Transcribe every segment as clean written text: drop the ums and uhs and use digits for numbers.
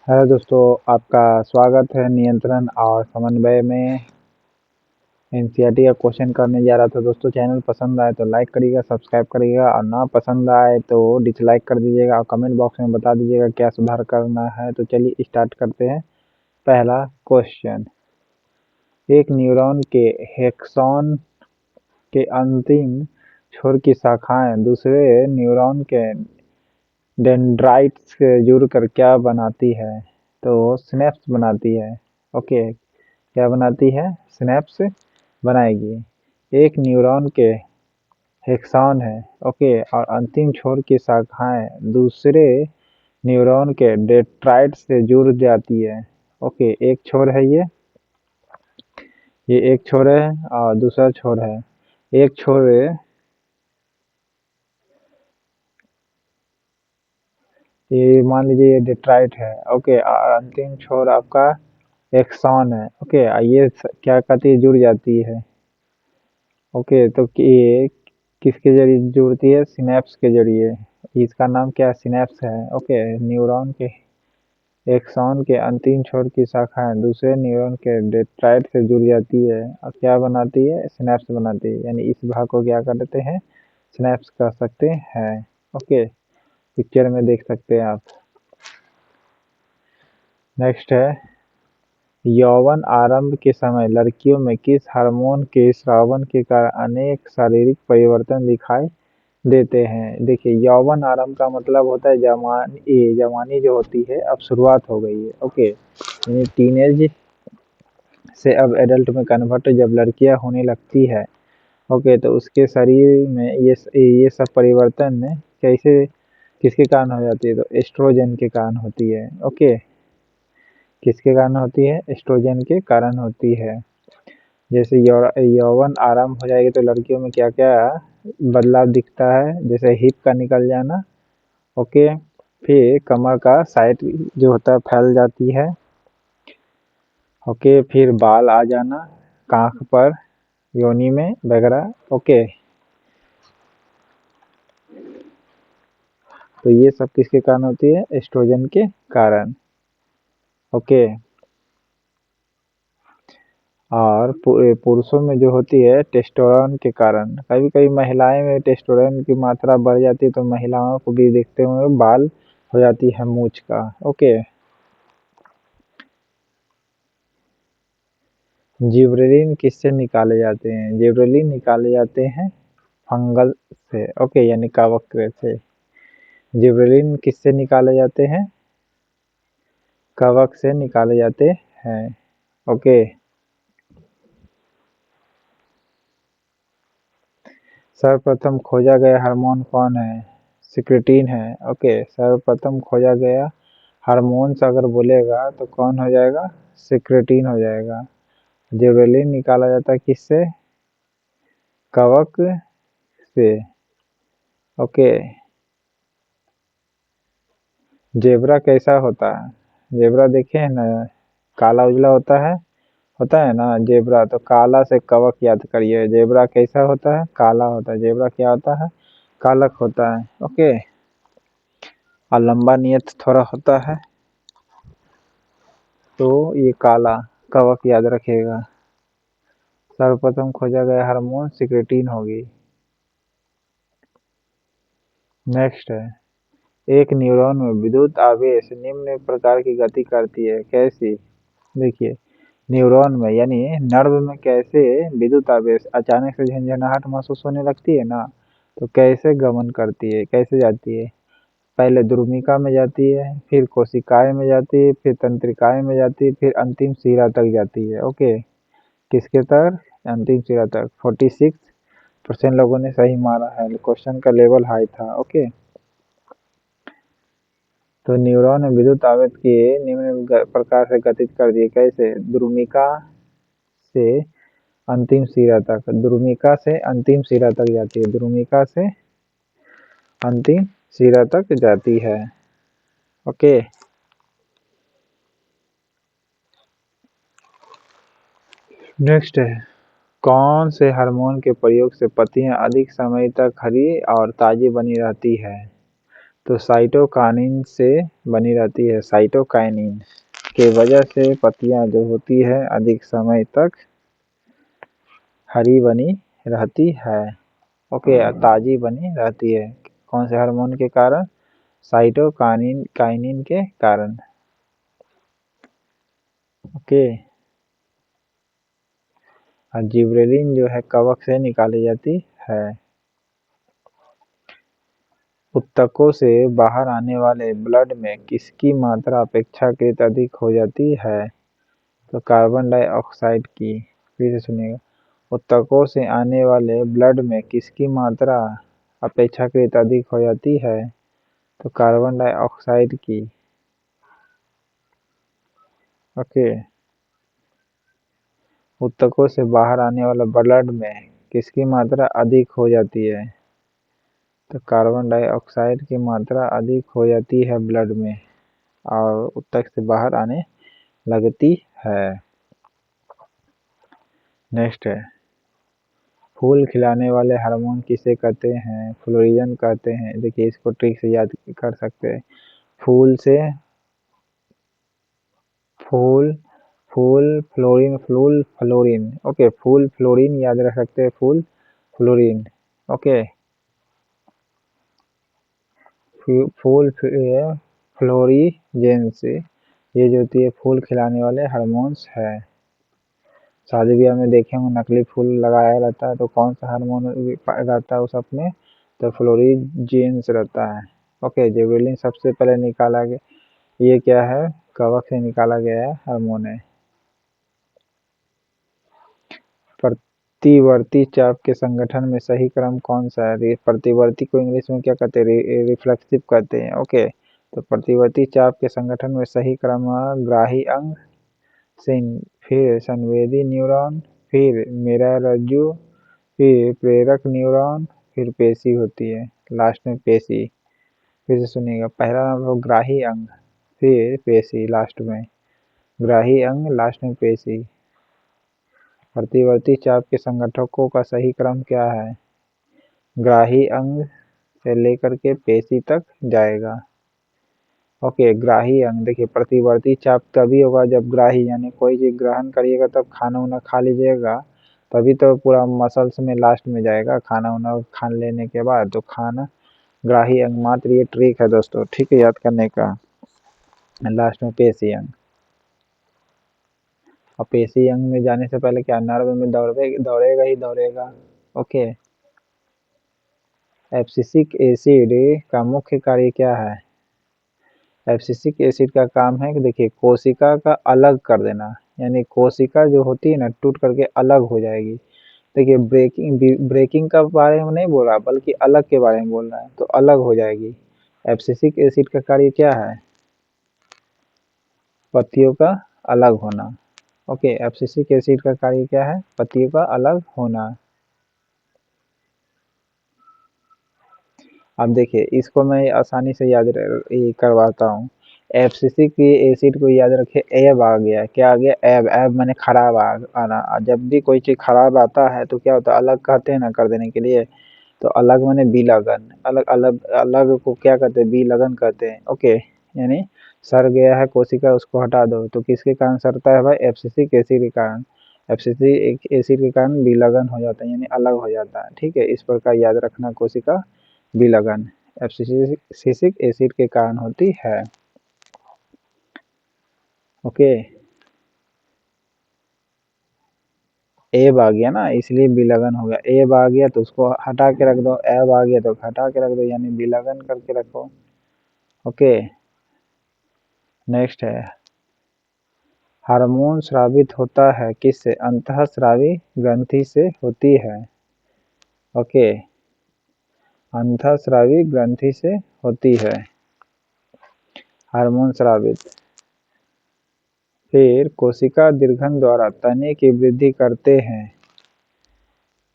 Hello दोस्तों, आपका स्वागत है नियंत्रण और समन्वय में। एनसीईआरटी का क्वेश्चन करने जा रहा था दोस्तों। चैनल पसंद आए तो लाइक करिएगा, सब्सक्राइब करिएगा और ना पसंद आए तो डिसलाइक कर दीजिएगा और कमेंट बॉक्स में बता दीजिएगा क्या सुधार करना है। तो चलिए स्टार्ट करते हैं। पहला क्वेश्चन, एक न्यूरॉन के हेक्सॉन के अंतिम छोर की शाखाएं दूसरे न्यूरॉन के डेंड्राइट्स से जुड़कर क्या बनाती है? तो सिनेप्स बनाती है। ओके, क्या बनाती है? सिनेप्स बनाएगी। एक न्यूरॉन के हेक्सॉन है, ओके, और अंतिम छोर की शाखाएं दूसरे न्यूरॉन के डेंड्राइट से जुड़ जाती है। ओके, एक छोर है ये एक छोर है और दूसरा छोर है। एक छोर ये मान लीजिए ये डेंड्राइट है, ओके, और अंतिम छोर आपका एक्सॉन है। ओके, ये क्या कहती है? जुड़ जाती है। ओके, तो ये किसके जरिए जुड़ती है? सिनेप्स के जरिए। इसका नाम क्या है? सिनेप्स है। ओके, न्यूरॉन के एक्सॉन के अंतिम छोर की शाखाएं दूसरे न्यूरॉन के डेंड्राइट से जुड़ जाती है और क्या बनाती है? सिनेप्स बनाती है। यानी इस भाग को क्या कहते हैं? सिनेप्स कह सकते हैं। ओके, पिक्चर में देख सकते हैं आप। नेक्स्ट है, यौवन आरंभ के समय लड़कियों में किस हार्मोन के स्रावन के कारण अनेक शारीरिक परिवर्तन दिखाई देते हैं? देखिए, यौवन आरंभ का मतलब होता है जवानी जो होती है अब शुरुआत हो गई है। ओके, यानी टीनेज से अब एडल्ट में कन्वर्ट जब लड़कियां होने लगती है। ओके, तो उसके शरीर में ये सब परिवर्तन कैसे किसके कारण हो जाती है? तो एस्ट्रोजन के कारण होती है। ओके, किसके कारण होती है? एस्ट्रोजन के कारण होती है। जैसे यौवन आरंभ हो जाएगी तो लड़कियों में क्या क्या बदलाव दिखता है? जैसे हिप का निकल जाना, ओके, फिर कमर का साइड जो होता है फैल जाती है। ओके, फिर बाल आ जाना कांख पर, योनि में वगैरह। ओके, तो ये सब किसके कारण होती है? एस्ट्रोजन के कारण। ओके, और पुरुषों में जो होती है टेस्टोस्टेरोन के कारण। कभी कभी महिलाएं में टेस्टोस्टेरोन की मात्रा बढ़ जाती है तो महिलाओं को भी देखते हुए बाल हो जाती है मूंछ का। ओके, जिबरेलिन किससे निकाले जाते हैं? जिबरेलिन निकाले जाते हैं फंगल से। ओके, यानी कवक से। जिबरेलिन किससे निकाले जाते हैं? कवक से निकाले जाते हैं। ओके, सर्वप्रथम खोजा गया हार्मोन कौन है? सिक्रेटिन है। ओके, सर्वप्रथम खोजा गया हार्मोन्स अगर बोलेगा तो कौन हो जाएगा? सिक्रेटिन हो जाएगा। जिबरेलिन निकाला जाता है किससे? कवक से। ओके, जेब्रा कैसा होता है? जेब्रा देखे हैं ना, काला उजला होता है ना जेब्रा। तो काला से कवक याद करिए। जेब्रा कैसा होता है? काला होता है। जेब्रा क्या होता है? कालक होता है। ओके, और लंबा नियत थोड़ा होता है तो ये काला कवक याद रखेगा। सर्वप्रथम खोजा गया हार्मोन सिक्रेटिन होगी। नेक्स्ट है, एक न्यूरॉन में विद्युत आवेश निम्न प्रकार की गति करती है, कैसी? देखिए, न्यूरॉन में यानी नर्व में कैसे विद्युत आवेश अचानक से झंझनाहट महसूस होने लगती है ना, तो कैसे गमन करती है, कैसे जाती है? पहले द्रुमिका में जाती है, फिर कोशिकाएं में जाती है, फिर तंत्रिकाएं में जाती है, फिर अंतिम शिरा तक जाती है। ओके, किसके तक? अंतिम शिरा तक। 46% लोगों ने सही मारा है। क्वेश्चन का लेवल हाई था। ओके, तो न्यूरॉन में विद्युत आवेश की निम्न प्रकार से गतित कर दिए, कैसे? द्रुमिका से अंतिम शिरा तक। द्रुमिका से अंतिम शिरा तक जाती है। द्रुमिका से अंतिम शिरा तक जाती है। ओके, नेक्स्ट है, कौन से हार्मोन के प्रयोग से पत्तियां अधिक समय तक हरी और ताजी बनी रहती है? तो साइटोकाइनिन से बनी रहती है। साइटोकाइनिन के वजह से पत्तियां जो होती है अधिक समय तक हरी बनी रहती है। ओके, ताजी बनी रहती है। कौन से हार्मोन के कारण? साइटोकाइनिन के कारण। ओके, और जिबरेलिन जो है कवक से निकाली जाती है। उत्तकों से बाहर आने वाले ब्लड में किसकी मात्रा अपेक्षाकृत अधिक हो जाती है? तो कार्बन डाइऑक्साइड की। फिर से सुनिएगा, उत्तकों से आने वाले ब्लड में किसकी मात्रा अपेक्षाकृत अधिक हो जाती है? तो कार्बन डाइऑक्साइड की। ओके, उत्तकों से बाहर आने वाला ब्लड में किसकी मात्रा अधिक हो जाती है? तो कार्बन डाइऑक्साइड की मात्रा अधिक हो जाती है ब्लड में और ऊतक से बाहर आने लगती है। नेक्स्ट है, फूल खिलाने वाले हार्मोन किसे कहते हैं? फ्लोरिजन कहते हैं। देखिए, इसको ट्रिक से याद कर सकते हैं। फूल से फूल फूल फ्लोरीन। ओके, फूल फ्लोरीन याद रख सकते हैं। फूल फ्लोरीन। ओके, फूल फ्लोरीजेन से ये जो होती है फूल खिलाने वाले हार्मोन्स है। शादी ब्याह में देखे होंगे नकली फूल लगाया रहता है, तो कौन सा हार्मोन रहता है उस में? तो फ्लोरीजेंस रहता है। ओके, जिबरेलिन सबसे पहले निकाला गया, ये क्या है? कवक से निकाला गया हार्मोन है। प्रतिवर्ती चाप के संगठन में सही क्रम कौन सा है? प्रतिवर्ती को इंग्लिश में क्या कहते हैं? रिफ्लेक्सिव कहते हैं। ओके, तो प्रतिवर्ती चाप के संगठन में सही क्रम ग्राही अंग, फिर संवेदी न्यूरॉन, फिर मेरारज्जु, फिर प्रेरक न्यूरॉन, फिर पेशी होती है लास्ट में पेशी। फिर से सुनिएगा, पहला नंबर ग्राही अंग, फिर पेशी लास्ट में। ग्राही अंग लास्ट में पेशी। प्रतिवर्ती चाप के संगठकों का सही क्रम क्या है? ग्राही अंग से लेकर के पेशी तक जाएगा। ओके, ग्राही अंग। देखिए, प्रतिवर्ती चाप तभी होगा जब ग्राही यानी कोई चीज ग्रहण करिएगा तब खाना उना खा लीजिएगा, तभी तो पूरा मसल्स में लास्ट में जाएगा खाना उना खा लेने के बाद। तो खाना ग्राही अंग। मात्र ये ट्रिक है दोस्तों, ठीक है, याद करने का। लास्ट में पेशी अंग। और पेशी अंग में जाने से पहले क्या नर्व में दौड़ेगा ही दौड़ेगा। ओके, एब्सिसिक एसिड का मुख्य कार्य क्या है? एब्सिसिक एसिड का काम है कि देखिए कोशिका का अलग कर देना, यानी कोशिका जो होती है ना टूट करके अलग हो जाएगी। देखिए, ब्रेकिंग का बारे में नहीं बोल रहा बल्कि अलग के बारे में बोल रहा है, तो अलग हो जाएगी। एब्सिसिक एसिड का कार्य क्या है? पत्तियों का अलग होना। ओके, एब्सिसिक एसिड का कार्य क्या है? पत्तियों का अलग होना। अब देखिए, इसको मैं आसानी से याद करवाता हूँ। एब्सिसिक एसिड को याद रखिए, एब आ गया। क्या आ गया? एब। एब मैंने खराब आना। जब भी कोई चीज खराब आता है तो क्या होता है? अलग कहते हैं ना कर देने के लिए। तो अलग माने विलगन। अलग अलग अलग को क्या कहते हैं? विलगन कहते हैं। ओके, यानी सड़ गया है कोशिका, उसको हटा दो। तो किसके कारण सड़ता है भाई? एब्सिसिक एसिड के कारण। एब्सिसिक एसिड के कारण विलगन हो जाता है, यानी अलग हो जाता है। ठीक है, इस प्रकार याद रखना। कोशिका विलगन एब्सिसिक एसिड के कारण होती है। ओके, एब आ गया ना, इसलिए विलगन हो गया। एब आ गया तो उसको हटा के रख दो, एब आ गया तो हटा के रख दो, यानी विलगन करके रखो। ओके, नेक्स्ट है, हार्मोन स्रावित होता है किससे? अंतःस्रावी ग्रंथि से होती है। ओके, अंतःस्रावी ग्रंथि से होती है हार्मोन स्रावित। फिर कोशिका दीर्घन द्वारा तने की वृद्धि करते हैं।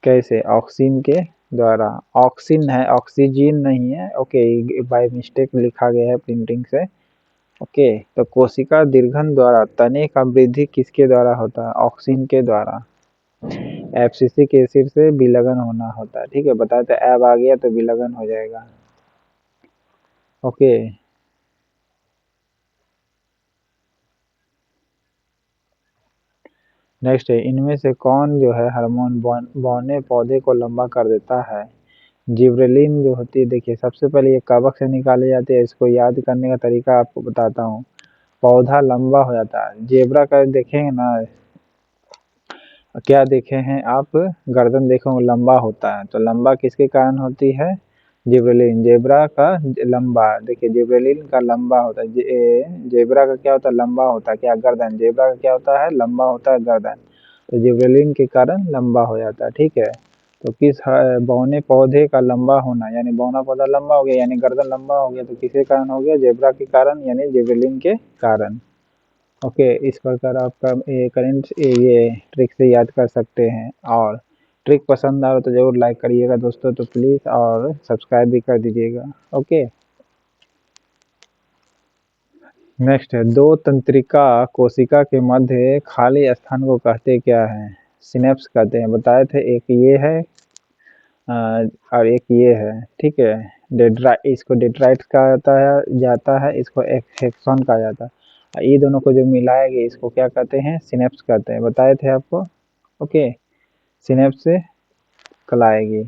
कैसे? ऑक्सिन के द्वारा। ऑक्सिन है, ऑक्सीजन नहीं है। ओके, बाय मिस्टेक लिखा गया है प्रिंटिंग से। ओके, तो कोशिका दीर्घन द्वारा तने का वृद्धि किसके द्वारा होता है? ऑक्सिन के द्वारा। एब्सिसिक एसिड से विलगन होना होता है। ठीक है, बताते एब आ गया तो विलगन हो जाएगा। ओके। नेक्स्ट है, इनमें से कौन जो है हार्मोन बौने पौधे को लंबा कर देता है? जिबरेलिन जो होती है, देखिए सबसे पहले ये कवक से निकाली जाती है। इसको याद करने का तरीका आपको बताता हूँ। पौधा लंबा हो जाता है, जेबरा का देखेंगे ना, क्या देखे हैं आप, गर्दन देखो लंबा होता है, तो लंबा किसके कारण होती है? जिब्रेलिन, जेबरा का लंबा, देखिए जिब्रेलिन का लंबा होता है, जेबरा का क्या होता है? लंबा होता है, क्या गर्दन, जेबरा का क्या होता है? लंबा होता है गर्दन, तो जिब्रेलिन के कारण लंबा हो जाता है। ठीक है, तो किस बौने पौधे का लंबा होना, यानी बौना पौधा लंबा हो गया यानी गर्दन लंबा हो गया, तो किसके कारण हो गया? जेबरा के कारण यानी जिब्रेलिन के कारण। ओके, इस प्रकार आपका करंट ये ट्रिक से याद कर सकते हैं। और ट्रिक पसंद आए तो ज़रूर लाइक करिएगा दोस्तों, तो प्लीज़, और सब्सक्राइब भी कर दीजिएगा। ओके। नेक्स्ट है, दो तंत्रिका कोशिका के मध्य खाली स्थान को कहते क्या हैं? सिनेप्स कहते हैं, बताए थे। एक ये है और एक ये है। ठीक है, इसको डेट्राइट कहा जाता है, इसको एक हेक्सॉन कहा जाता है। ये दोनों को जो मिलाया गया इसको क्या कहते हैं? सिनेप्स कहते हैं, बताए थे आपको। ओके, सिनेप्स से कहलाएगी।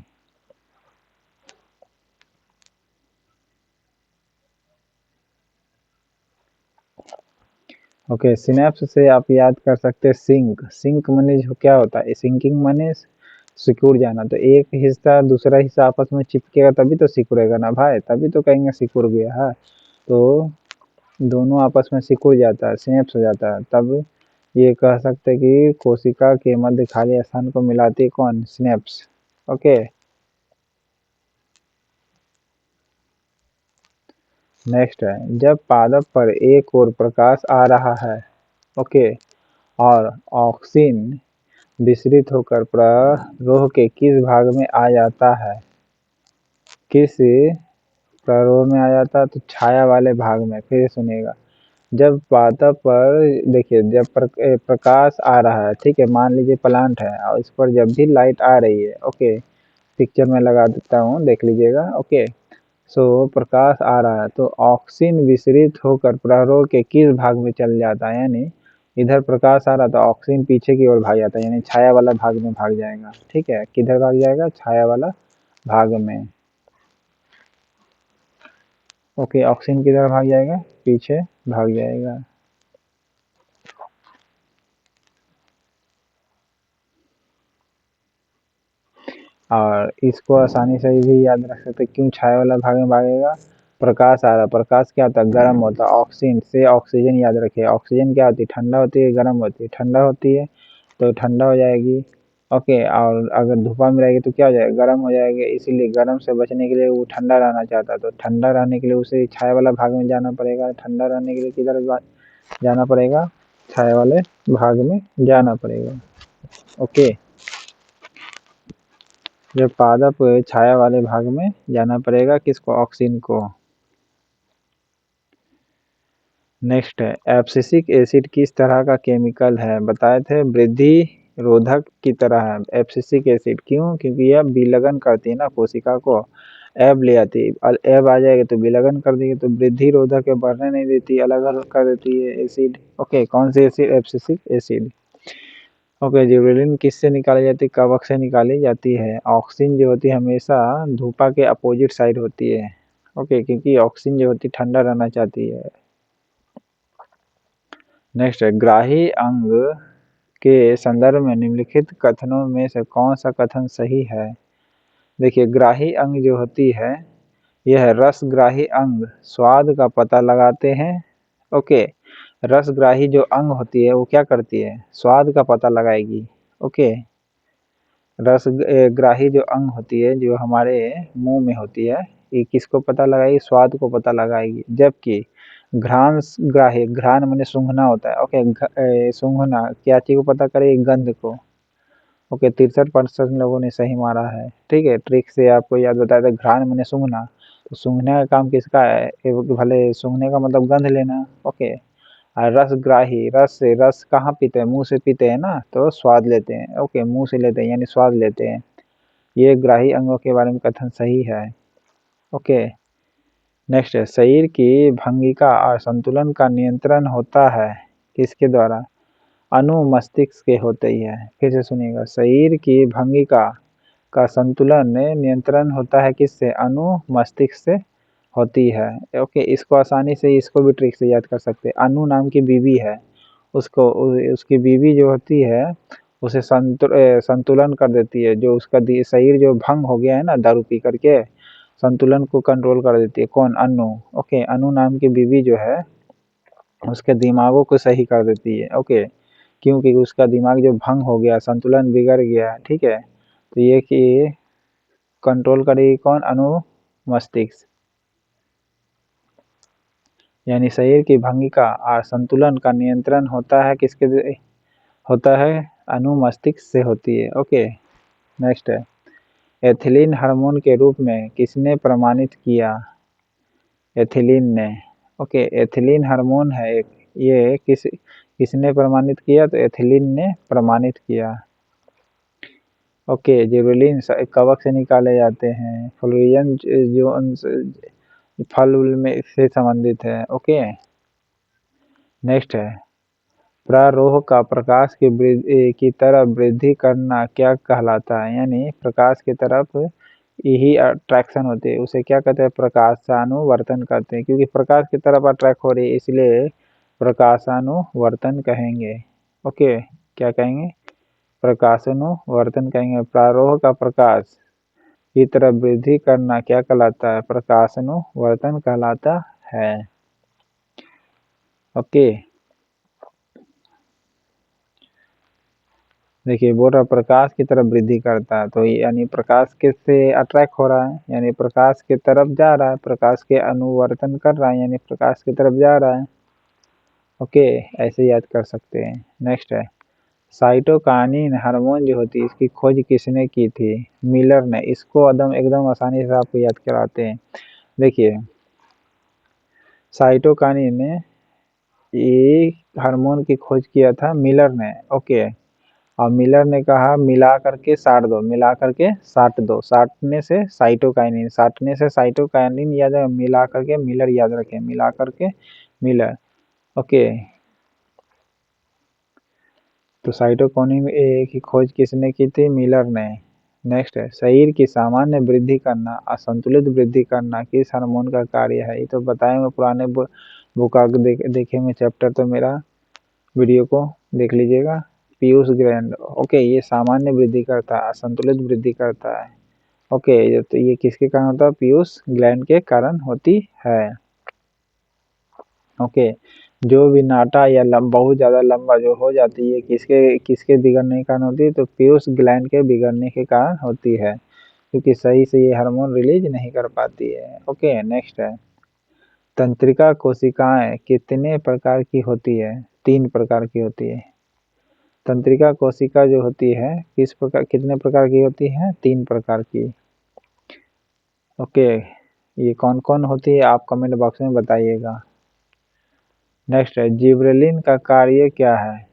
ओके, सिनेप्स से आप याद कर सकते हैं सिंक। सिंक माने जो क्या होता है? सिंकिंग माने सिकुड़ जाना, तो एक हिस्सा दूसरा हिस्सा आपस में चिपकेगा तभी तो सिकुड़ेगा ना भाई, तभी तो कहेंगे सिकुड़ गया है। तो दोनों आपस में सिकुड़ जाता है, सिनेप्स हो जाता है, तब ये कह सकते हैं कि कोशिका के मध्य खाली स्थान को मिलाती है कौन? सिनेप्स। ओके। नेक्स्ट है, जब पादप पर एक ओर प्रकाश आ रहा है, ओके, और ऑक्सीन विसरित होकर प्ररोह के किस भाग में आ जाता है? किस प्ररोह में आ जाता है? तो छाया वाले भाग में। फिर सुनिएगा, जब पादप पर देखिए जब प्रकाश आ रहा है, ठीक है, मान लीजिए प्लांट है और इस पर जब भी लाइट आ रही है, ओके, पिक्चर में लगा देता हूँ, देख लीजिएगा। ओके, सो प्रकाश आ रहा है तो ऑक्सीन विसरित होकर प्ररोह के किस भाग में चल जाता है? यानी इधर प्रकाश आ रहा तो ऑक्सीन पीछे की ओर भाग जाता है, यानी छाया वाला भाग में भाग जाएगा। ठीक है, किधर भाग जाएगा? छाया वाला भाग में। ओके, ऑक्सीन किधर भाग जाएगा? पीछे भाग जाएगा। और इसको आसानी से भी याद रख सकते, क्यों छाया वाला भाग में भागेगा? प्रकाश आ रहा, प्रकाश क्या होता है? गर्म होता है। ऑक्सीजन से ऑक्सीजन याद रखिए, ऑक्सीजन क्या होती है? ठंडा होती है, गर्म होती है? ठंडा होती है, तो ठंडा हो जाएगी। ओके, और अगर धूपा में रहेगी तो क्या हो जाएगा? गर्म हो जाएगी। इसीलिए गर्म से बचने के लिए वो ठंडा रहना चाहता है, तो ठंडा रहने के लिए उसे छाया वाला भाग में जाना पड़ेगा। ठंडा रहने के लिए किधर जाना पड़ेगा? छाया वाले भाग में जाना पड़ेगा। ओके, जब पादप छाया वाले भाग में जाना पड़ेगा, किसको? ऑक्सीन को। नेक्स्ट है, एब्सिसिक एसिड किस तरह का केमिकल है? बताए थे, वृद्धि रोधक की तरह है एब्सिसिक एसिड। क्यों? क्योंकि यह विलगन करती है ना कोशिका को, एब ले आती है, और एब आ जाएगी तो विलगन कर देगी, तो वृद्धि रोधक है, बढ़ने नहीं देती, अलग अलग कर देती है एसिड। ओके, कौन सी acid? Abscisic acid. Okay, gibberellin किससे निकाली जाती है? कवक से निकाली जाती है। ऑक्सीजन जो होती है हमेशा धूपा के अपोजिट साइड होती है। ओके, क्योंकि ऑक्सीजन जो होती है ठंडा रहना चाहती है। नेक्स्ट है, ग्राही अंग के संदर्भ में निम्नलिखित कथनों में से कौन सा कथन सही है? देखिए, ग्राही अंग जो होती है यह रसग्राही अंग स्वाद का पता लगाते हैं। ओके, रसग्राही जो अंग होती है वो क्या करती है? स्वाद का पता लगाएगी। ओके, रस ग्राही जो अंग होती है जो हमारे मुंह में होती है, ये किसको पता लगाएगी? स्वाद को पता लगाएगी। जबकि घ्राण ग्राही, घ्राण मैंने सूंघना होता है। ओके, सूंघना क्या चीज को पता करेगी? गंध को। ओके, 63% लोगों ने सही मारा है। ठीक है, ट्रिक से आपको याद बताया था, घ्राण मैंने सूंघना, तो सूंघने का काम किसका है? भले सूंघने का मतलब गंध लेना। ओके, और रसग्राही, रस से, रस कहाँ पीते हैं? मुंह से पीते हैं ना, तो स्वाद लेते हैं। ओके, मुंह से लेते हैं यानी स्वाद लेते हैं। ये ग्राही अंगों के बारे में कथन सही है। ओके, नेक्स्ट है, शरीर की भंगिका और संतुलन का नियंत्रण होता है किसके द्वारा? अनुमस्तिष्क के होते ही है। फिर से सुनिएगा, शरीर की भंगिका का संतुलन नियंत्रण होता है किससे? अनुमस्तिष्क से होती है। ओके, इसको आसानी से इसको भी ट्रिक से याद कर सकते हैं। अनु नाम की बीवी है, उसको उसकी बीवी जो होती है उसे संतुलन कर देती है। जो उसका शरीर जो भंग हो गया है ना दारू पी करके, संतुलन को कंट्रोल कर देती है। कौन? अनु। ओके, अनु नाम की बीवी जो है उसके दिमागों को सही कर देती है। ओके, क्योंकि उसका दिमाग जो भंग हो गया, संतुलन बिगड़ गया, ठीक है, तो ये कि कंट्रोल करेगी कौन? अनुमस्तिष्क। यानी शरीर की भंगिका और संतुलन का नियंत्रण होता है किसके होता है? अनुमस्तिष्क से होती है। ओके, नेक्स्ट है, एथिलीन हार्मोन के रूप में किसने प्रमाणित किया? एथिलीन ने। ओके, एथिलीन हार्मोन है एक, ये किसने प्रमाणित किया? तो एथिलीन ने प्रमाणित किया। ओके, जिबरेलिन कवक से निकाले जाते हैं। फ्लोरियन जो फल में से संबंधित है। ओके, नेक्स्ट है, प्रारोह का प्रकाश की तरफ वृद्धि करना क्या कहलाता है? यानी प्रकाश की तरफ यही अट्रैक्शन होती है, उसे क्या कहते हैं? प्रकाशानुवर्तन कहते हैं। क्योंकि प्रकाश की तरफ अट्रैक्ट हो रही है इसलिए प्रकाशानुवर्तन कहेंगे। ओके, क्या कहेंगे? प्रकाशानुवर्तन कहेंगे। प्रारोह का प्रकाश की तरफ वृद्धि करना क्या कहलाता है? प्रकाशानुवर्तन कहलाता है। ओके, देखिए बोल रहा प्रकाश की तरफ वृद्धि करता है, तो यानी प्रकाश किससे अट्रैक्ट हो रहा है? यानी प्रकाश की तरफ जा रहा है, प्रकाश के अनुवर्तन कर रहा है, यानी प्रकाश की तरफ जा रहा है। ओके, ऐसे याद कर सकते हैं। नेक्स्ट है, साइटोकाइनिन हार्मोन जो होती है इसकी खोज किसने की थी? मिलर ने। इसको एकदम आसानी से आपको याद कराते हैं। देखिए, साइटोकाइनिन ने ये हार्मोन की खोज किया था मिलर ने। ओके, और मिलर ने कहा मिला करके साट दो, मिला करके साट दो, साटने से साइटोकाइनिन, साटने से साइटोकाइनिन याद है, मिला करके मिलर याद रखें, मिला करके मिलर। ओके, तो साइटोकाइनिन की खोज किसने की थी? मिलर ने। नेक्स्ट है, शरीर की सामान्य वृद्धि करना, असंतुलित वृद्धि करना किस हार्मोन का कार्य है? ये तो बताए मैं पुराने बुक देखे में चैप्टर, तो मेरा वीडियो को देख लीजिएगा। पीयूष ग्लैंड। ओके, ये सामान्य वृद्धि करता है, असंतुलित वृद्धि करता है। ओके, तो ये किसके कारण होता है? पीयूष ग्लैंड के कारण होती है। ओके, जो भी नाटा या बहुत ज्यादा लंबा जो हो जाती है किसके किसके बिगड़ने के कारण होती है? तो पीयूष ग्लैंड के बिगड़ने के कारण होती है, क्योंकि सही से ये हार्मोन रिलीज नहीं कर पाती है। ओके, नेक्स्ट है, तंत्रिका कोशिकाएं कितने प्रकार की होती है? 3 प्रकार की होती है। तंत्रिका कोशिका जो होती है कितने प्रकार की होती है? 3 प्रकार की। ओके, ये कौन कौन होती है आप कमेंट बॉक्स में बताइएगा। नेक्स्ट है, जिबरेलिन का कार्य क्या है?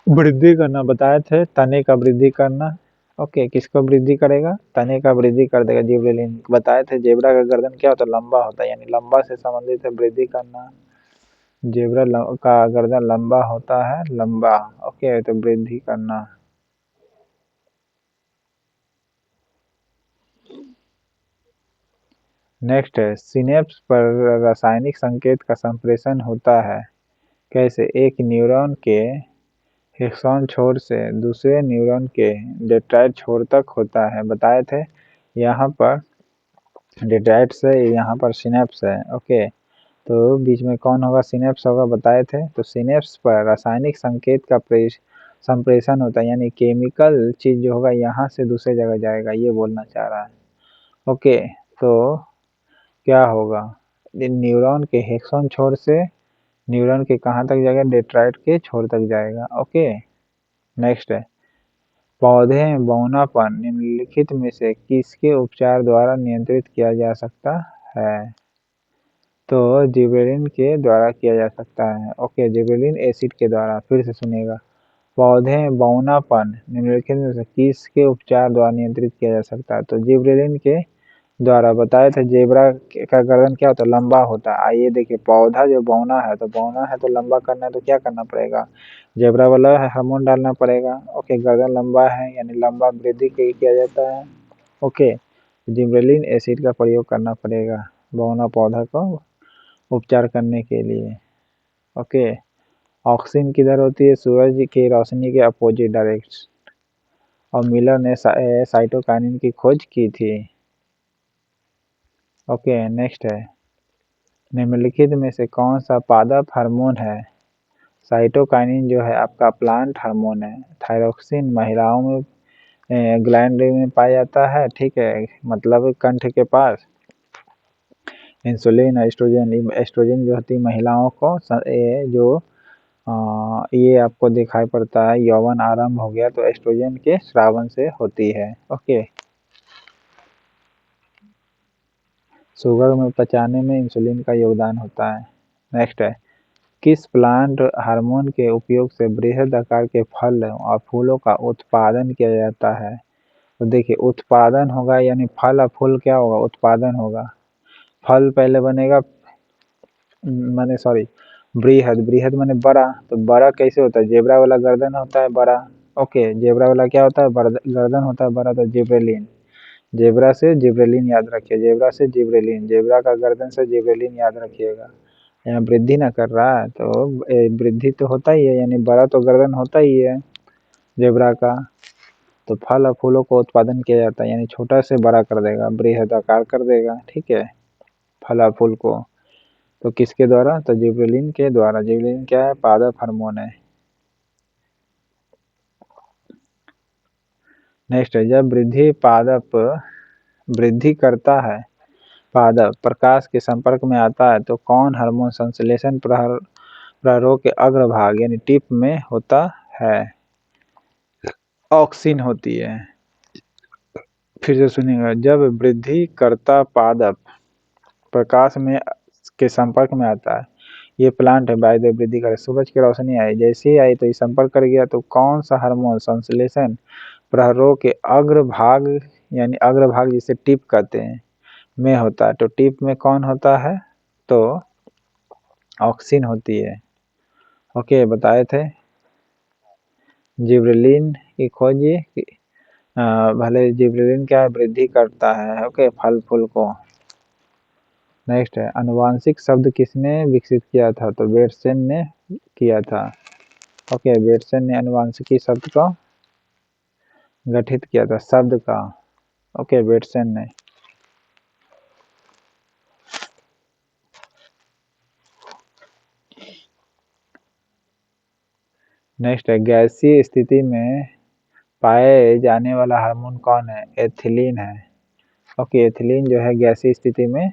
वृद्धि करना बताए थे, तने का वृद्धि करना। ओके, किसको वृद्धि करेगा? तने का वृद्धि कर देगा जिबरेलिन। बताए थे जेब्रा का गर्दन क्या होता है? लंबा होता है, यानी लंबा से संबंधित है वृद्धि करना। जेब्रा का गर्दन लंबा होता है, लंबा। ओके, तो वृद्धि करना। नेक्स्ट है, सिनेप्स पर रासायनिक संकेत का संप्रेषण होता है कैसे? एक न्यूरॉन के एक्सॉन छोर से दूसरे न्यूरॉन के डेंड्राइट छोर तक होता है। बताए थे, यहाँ पर डेंड्राइट से यहाँ पर सिनेप्स है। ओके, तो बीच में कौन होगा? सिनेप्स होगा, बताए थे। तो सिनेप्स पर रासायनिक संकेत का संप्रेषण होता है, यानी केमिकल चीज जो होगा यहाँ से दूसरे जगह जाएगा, ये बोलना चाह रहा है। ओके, तो क्या होगा? न्यूरॉन के एक्सॉन छोर से न्यूरॉन के कहाँ तक जाएगा? डेंड्राइट के छोर तक जाएगा। ओके, नेक्स्ट है, पौधे में बौनापन निम्नलिखित में से किसके उपचार द्वारा नियंत्रित किया जा सकता है? तो जिबरेलिन के द्वारा किया जा सकता है। ओके, जिबरेलिन एसिड के द्वारा। फिर से सुनिएगा, पौधे में बौनापन निम्नलिखित में से किसके उपचार द्वारा नियंत्रित किया जा सकता है? तो जिबरेलिन के द्वारा बताए थे। जेबरा का गर्दन क्या होता है? लंबा होता है। आइए देखिए, पौधा जो बौना है, तो बौना है तो लंबा करना है, तो क्या करना पड़ेगा? जेबरा वाला हार्मोन डालना पड़ेगा। ओके, गर्दन लंबा है यानी लंबा वृद्धि किया जाता है। ओके, जिबरेलिन एसिड का प्रयोग करना पड़ेगा बौना पौधा को उपचार करने के लिए। ओके, ऑक्सीन किधर होती है? सूरज की रोशनी के अपोजिट डायरेक्ट। और मिलर ने साइटोकाइनिन की खोज की थी। ओके, नेक्स्ट है, निम्नलिखित में से कौन सा पादप हार्मोन है? साइटोकाइनिन जो है आपका प्लांट हार्मोन है। थायरोक्सिन महिलाओं में ग्लैंड में पाया जाता है, ठीक है, मतलब कंठ के पास। इंसुलिन, एस्ट्रोजन जो होती है महिलाओं को ये आपको दिखाई पड़ता है, यौवन आरंभ हो गया तो एस्ट्रोजन के स्रावन से होती है। ओके, शुगर में पचाने में इंसुलिन का योगदान होता है। नेक्स्ट है, किस प्लांट हार्मोन के उपयोग से बृहद आकार के फल और फूलों का उत्पादन किया जाता है? तो देखिए, उत्पादन होगा यानी फल और फूल क्या होगा? उत्पादन होगा। फल पहले बनेगा, माने सॉरी, बृहद, बृहद माने बड़ा। तो बड़ा कैसे होता है? जेबरा वाला गर्दन होता है बड़ा। ओके, जेबरा वाला क्या होता है? गर्दन होता है बड़ा। तो जिब्रेलिन, जेबरा से जिब्रेलिन याद रखिए, जेबरा से जिब्रेलिन, जेबरा का गर्दन से जिब्रेलिन याद रखिएगा। यहाँ वृद्धि ना कर रहा है तो वृद्धि तो होता ही है, यानी बड़ा तो गर्दन होता ही है जेबरा का। तो फल और फूलों को उत्पादन किया जाता है, यानी छोटा से बड़ा कर देगा, बृहद आकार कर देगा, ठीक है, फल और फूल को। तो किसके द्वारा? तो जिबरेलिन के द्वारा। जिबरेलिन क्या है? पादप हार्मोन है। नेक्स्ट है, जब वृद्धि करता है पादप प्रकाश के संपर्क में आता है तो कौन हार्मोन संश्लेषण प्रहारों के अग्रभाग यानी टिप में होता है? ऑक्सिन होती है। फिर से सुनिएगा, जब वृद्धि करता पादप प्रकाश में के संपर्क में आता है, ये प्लांट है वायु वृद्धि करे, सूरज की रोशनी आई, जैसे ही आई तो ये संपर्क कर गया, तो कौन सा हार्मोन संश्लेषण प्रहरों के अग्रभाग यानी अग्रभाग जिसे टिप कहते हैं में होता है? तो टिप में कौन होता है? तो ऑक्सिन होती है। ओके, बताए थे जिब्रेलिन की खोज भले जिब्रेलिन क्या वृद्धि करता है, ओके, फल फूल को। नेक्स्ट है, आनुवांशिक शब्द किसने विकसित किया था? तो बेटसन ने किया था। ओके, बेटसन ने आनुवांशिकी शब्द को गठित किया था, शब्द का। ओके, बेटसन ने। नेक्स्ट है, गैसीय स्थिति में पाए जाने वाला हार्मोन कौन है? एथिलीन है। ओके, एथिलीन जो है गैसीय स्थिति में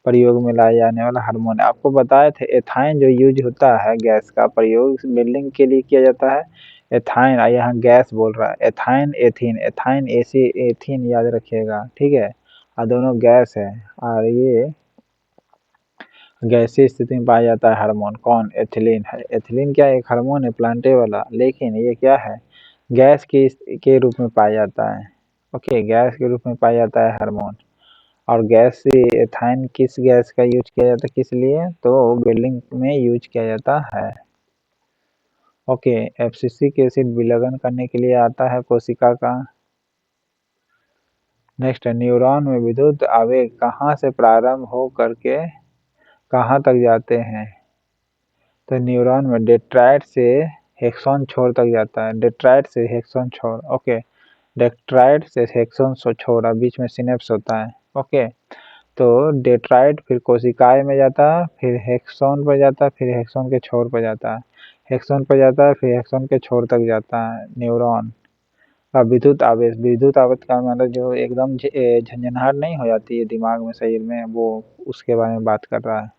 प्रयोग में लाया जाने वाला हार्मोन है। आपको बताए थे एथाइन जो यूज होता है गैस का प्रयोग बिल्डिंग के लिए किया जाता है, एथाइन, यहाँ गैस बोल रहा है, ethyne ethene, ethyne AC ethene याद रखिएगा, ठीक है, और दोनों गैस है। और ये गैसीय स्थिति में पाया जाता है हार्मोन कौन? एथिलीन है। एथिलीन क्या एक हार्मोन है प्लांटे वाला, लेकिन ये क्या है? गैस के रूप में पाया जाता है। ओके, गैस के रूप में पाया जाता है हार्मोन। और गैस से एथाइन किस गैस का यूज किया जाता है किस लिए? तो बिल्डिंग में यूज किया जाता है। ओके, एब्सिसिक एसिड विलयन करने के लिए आता है कोशिका का। नेक्स्ट है, न्यूरॉन में विद्युत आवेग कहाँ से प्रारंभ हो करके कहाँ तक जाते हैं? तो न्यूरॉन में डेट्राइट से हेक्सोन छोर तक जाता है, डेट्राइट से हेक्सोन छोर। ओके, डेट्राइट से हेक्सोन छोर और बीच में सिनेप्स होता है। ओके, तो डेट्राइट फिर कोशिकाएं में जाता है, फिर हेक्सोन पर जाता है, फिर हेक्सोन के छोर पर जाता है, हेक्सोन पर जाता है, फिर हेक्सोन के छोर तक जाता है न्यूरॉन। और विद्युत आवेश का मतलब जो एकदम झंझनाहट नहीं हो जाती है दिमाग में शरीर में, वो उसके बारे में बात कर रहा है।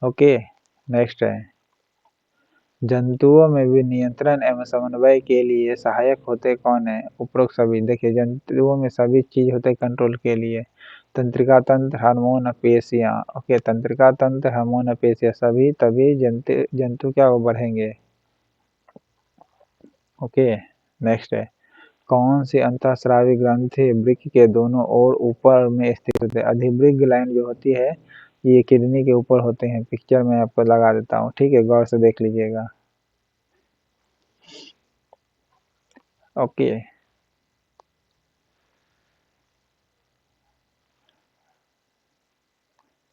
ओके, नेक्स्ट है, जंतुओं में भी नियंत्रण एवं समन्वय के लिए सहायक होते कौन है? उपरोक्त सभी। देखिए, जंतुओं में सभी चीज होते कंट्रोल के लिए, तंत्रिका तंत्र, हार्मोन और पेशियां। ओके, तंत्रिका तंत्र, हार्मोन और पेशियां सभी, तभी जंतु क्या वो बढ़ेंगे। ओके। नेक्स्ट है, कौन सी अंतःस्रावी ग्रंथि वृक्क के दोनों ओर ऊपर में स्थित होते हैं? अधिवृक्क ग्लैंड जो होती है ये किडनी के ऊपर होते हैं। पिक्चर में आपको लगा देता हूँ, ठीक है, गौर से देख लीजिएगा। ओके।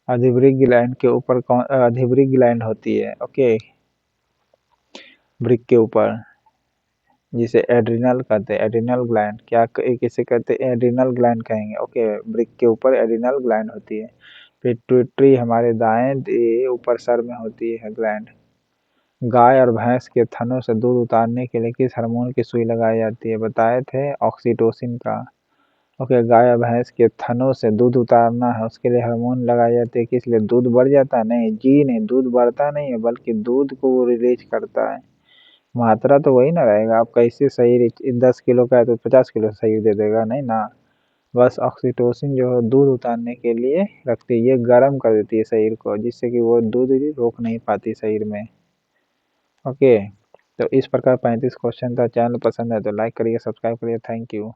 अधिवृक्क ग्लैंड के ऊपर कौन अधिवृक्क ग्लैंड होती है? ओके, वृक्क के ऊपर, जिसे एड्रिनल कहते हैं। एड्रिनल ग्लैंड क्या किसे कहते हैं? एड्रिनल ग्लैंड कहेंगे। ओके, वृक्क के ऊपर एड्रिनल ग्लैंड होती है। पिट्यूटरी हमारे दाएं ऊपर सर में होती है ग्लैंड। गाय और भैंस के थनों से दूध उतारने के लिए किस हार्मोन की सुई लगाई जाती है? बताए थे ऑक्सीटोसिन का। ओके, गाय और भैंस के थनों से दूध उतारना है, उसके लिए हार्मोन लगाई जाती है। किस लिए? दूध बढ़ जाता है? नहीं जी, नहीं, दूध बढ़ता नहीं है, बल्कि दूध को वो रिलीज करता है। मात्रा तो वही ना रहेगा। आप कैसे शरीर 10 किलो का है तो 50 किलो शरीर दे देगा? नहीं ना। बस ऑक्सीटोसिन जो है दूध उतारने के लिए रखती है, ये गर्म कर देती है शरीर को, जिससे कि वो दूध भी रोक नहीं पाती शरीर में। ओके, तो इस प्रकार 35 क्वेश्चन था। चैनल पसंद है तो लाइक करिए, सब्सक्राइब करिए। Thank you.